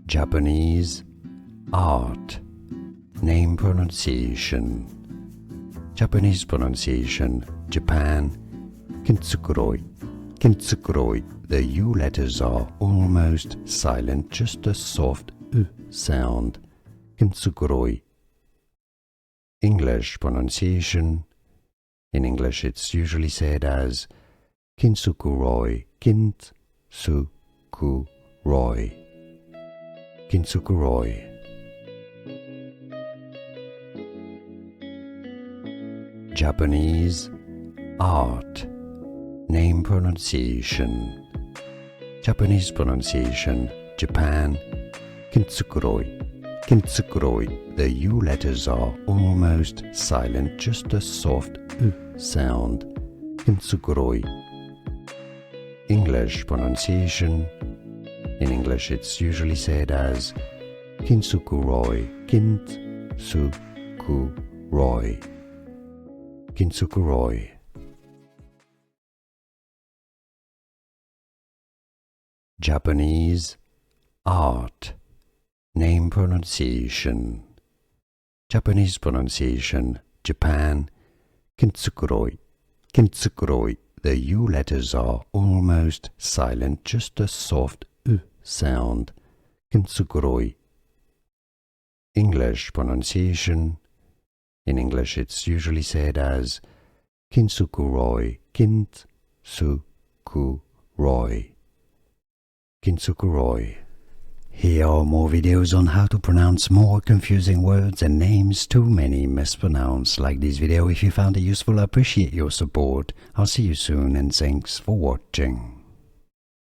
Japanese art. Name pronunciation. Japanese pronunciation. Japan. Kintsukuroi. Kintsukuroi. The U letters are almost silent, just a soft U sound. Kintsukuroi. English pronunciation. In English it's usually said as Kintsukuroi. Kintsukuroi. Kintsukuroi. Japanese art. Name pronunciation. Japanese pronunciation. Japan. Kintsukuroi. Kintsukuroi. The U letters are almost silent, just a soft U sound. Kintsukuroi. English pronunciation. In English it's usually said as Kintsukuroi. Kintsukuroi. Kintsukuroi. Japanese art. Name pronunciation. Japanese pronunciation. Japan. Kintsukuroi. Kintsukuroi. The U letters are almost silent, just a soft U sound. Kintsukuroi. English pronunciation. In English it's usually said as Kintsukuroi. Kintsukuroi. Kintsukuroi. Here are more videos on how to pronounce more confusing words and names too many mispronounced. Like this video if you found it useful. I appreciate your support. I'll see you soon and thanks for watching.